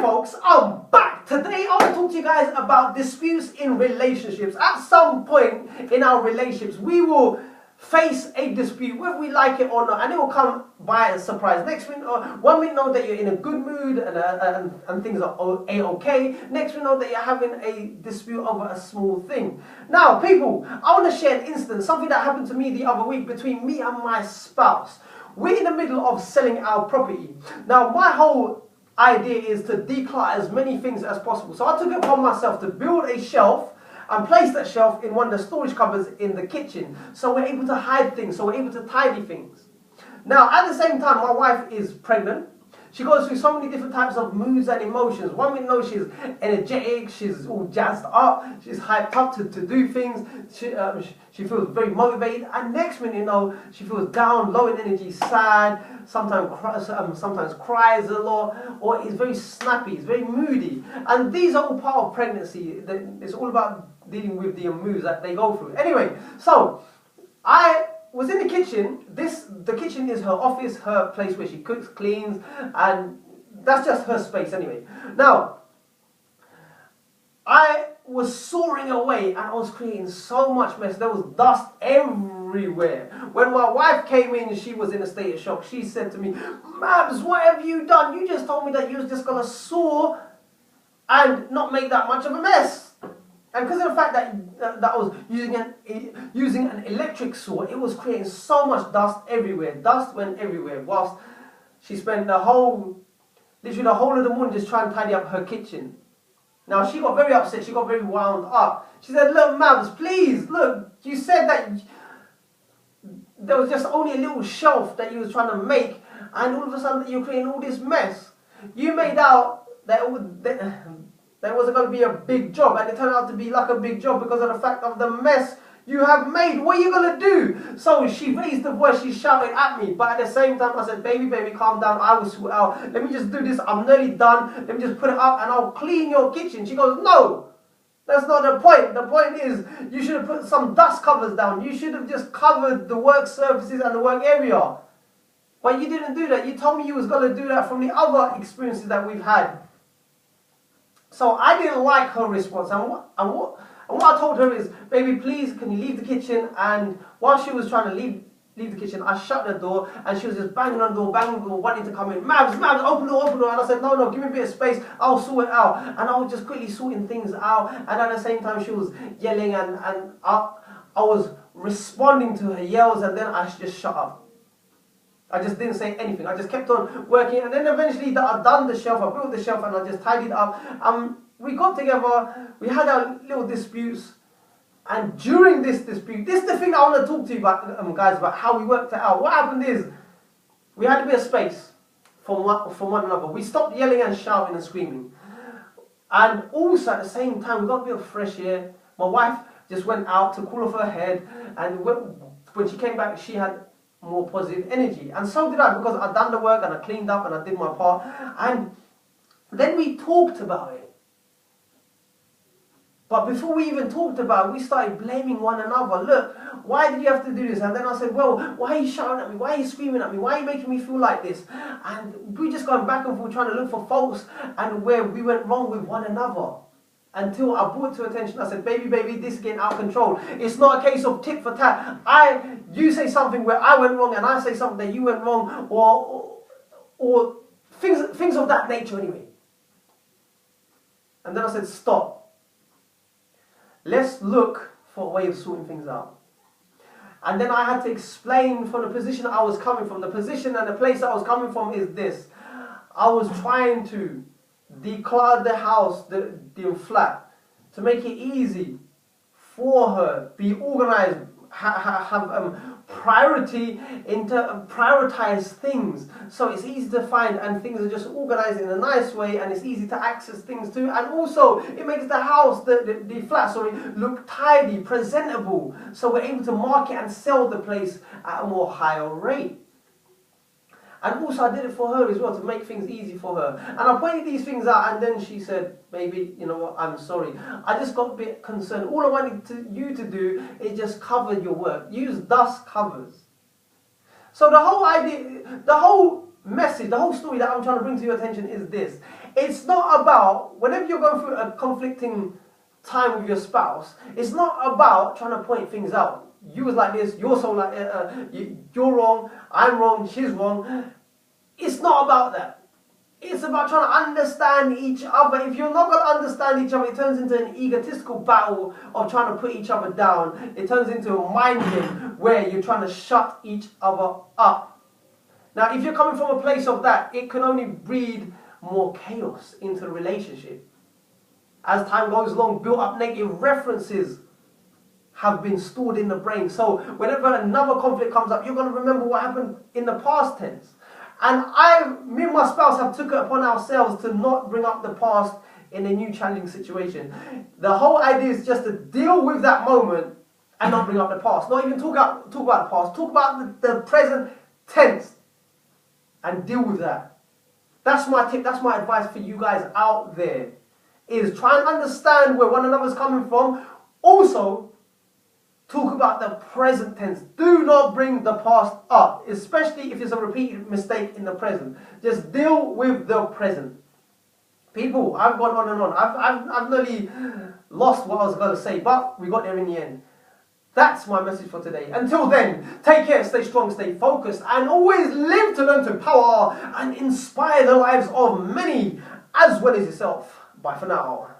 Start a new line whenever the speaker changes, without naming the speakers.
Folks, I'm back. Today I want to talk to you guys about disputes in relationships. At some point in our relationships, we will face a dispute, whether we like it or not, and it will come by a surprise. Next minute, one minute know that you're in a good mood and things are a-okay. Next minute know that you're having a dispute over a small thing. Now, people, I want to share an instance, something that happened to me the other week between me and my spouse. We're in the middle of selling our property. Now, my whole idea is to declutter as many things as possible. So I took it upon myself to build a shelf and place that shelf in one of the storage cupboards in the kitchen. So we're able to hide things, so we're able to tidy things. Now, at the same time, my wife is pregnant. She goes through so many different types of moods and emotions. One minute, know she's energetic, she's all jazzed up, she's hyped up to do things, she feels very motivated, and next minute, you know, she feels down, low in energy, sad, sometimes cries a lot, or is very snappy, is very moody. And these are all part of pregnancy. It's all about dealing with the moods that they go through. Anyway, so I was in the kitchen. The kitchen is her office, her place where she cooks, cleans, and that's just her space anyway. Now, I was soaring away and I was creating so much mess. There was dust everywhere. When my wife came in, she was in a state of shock. She said to me, "Mabs, what have you done? You just told me that you was just going to saw and not make that much of a mess." And because of the fact that I was using an electric saw, it was creating so much dust everywhere. Dust went everywhere. Whilst she spent literally the whole of the morning just trying to tidy up her kitchen. Now, she got very upset. She got very wound up. She said, "Look, Mabs, please, look, you said that there was just only a little shelf that you was trying to make, and all of a sudden you're creating all this mess. You made out that there wasn't going to be a big job, and it turned out to be like a big job because of the fact of the mess you have made. What are you going to do?" So she raised the voice, she shouted at me, but at the same time I said, baby, calm down, I will sort out. Let me just do this, I'm nearly done. Let me just put it up and I'll clean your kitchen. She goes, "No, that's not the point. The point is you should have put some dust covers down. You should have just covered the work surfaces and the work area. But you didn't do that. You told me you was going to do that from the other experiences that we've had." So I didn't like her response, and what I told her is, "Baby, please, can you leave the kitchen?" And while she was trying to leave the kitchen, I shut the door, and she was just banging on the door, wanting to come in. Mabs, open the door. And I said, no, give me a bit of space, I'll sort it out. And I was just quickly sorting things out, and at the same time she was yelling, and I was responding to her yells, and then I just shut up. I just didn't say anything. I just kept on working, and then eventually I done the shelf, I built the shelf, and I just tidied up. We got together, we had our little disputes, and during this dispute, this is the thing I want to talk to you about, guys, about how we worked it out. What happened is, we had a bit of space from one another. We stopped yelling and shouting and screaming. And also at the same time, we got a bit of fresh air. My wife just went out to cool off her head, and when she came back, she had more positive energy, and so did I, because I'd done the work and I cleaned up and I did my part. And then we talked about it, but before we even talked about it, we started blaming one another. "Look, why did you have to do this?" And then I said, "Well, why are you shouting at me? Why are you screaming at me? Why are you making me feel like this?" And we just going back and forth trying to look for faults and where we went wrong with one another. Until I brought it to attention, I said, baby, this is getting out of control. It's not a case of tit for tat. You say something where I went wrong, and I say something that you went wrong, or things of that nature anyway. And then I said, stop. Let's look for a way of sorting things out. And then I had to explain from the position I was coming from. The position and the place I was coming from is this. I was trying to declutter the house, the flat, to make it easy for her, be organized, have priority into prioritize things, so it's easy to find, and things are just organized in a nice way, and it's easy to access things too. And also it makes the house, the flat, look tidy, presentable, so we're able to market and sell the place at a more higher rate. And also I did it for her as well, to make things easy for her. And I pointed these things out, and then she said, "Baby, you know what, I'm sorry. I just got a bit concerned. All I wanted you to do is just cover your work. Use dust covers." So the whole idea, the whole message, the whole story that I'm trying to bring to your attention is this. It's not about, whenever you're going through a conflicting time with your spouse, it's not about trying to point things out. You was like this, you're so like, you're wrong, I'm wrong, she's wrong. It's not about that. It's about trying to understand each other. If you're not going to understand each other, it turns into an egotistical battle of trying to put each other down. It turns into a mind game where you're trying to shut each other up. Now, if you're coming from a place of that, it can only breed more chaos into the relationship. As time goes along, built up negative references have been stored in the brain. So whenever another conflict comes up, you're going to remember what happened in the past tense. And me and my spouse have took it upon ourselves to not bring up the past in a new challenging situation. The whole idea is just to deal with that moment and not bring up the past. Not even talk about the past. Talk about the present tense and deal with that. That's my tip. That's my advice for you guys out there. Is try and understand where one another's coming from. Also, talk about the present tense. Do not bring the past up, especially if it's a repeated mistake in the present. Just deal with the present. People, I've gone on and on. I've nearly lost what I was going to say, but we got there in the end. That's my message for today. Until then, take care, stay strong, stay focused, and always live to learn to empower and inspire the lives of many, as well as yourself. Bye for now.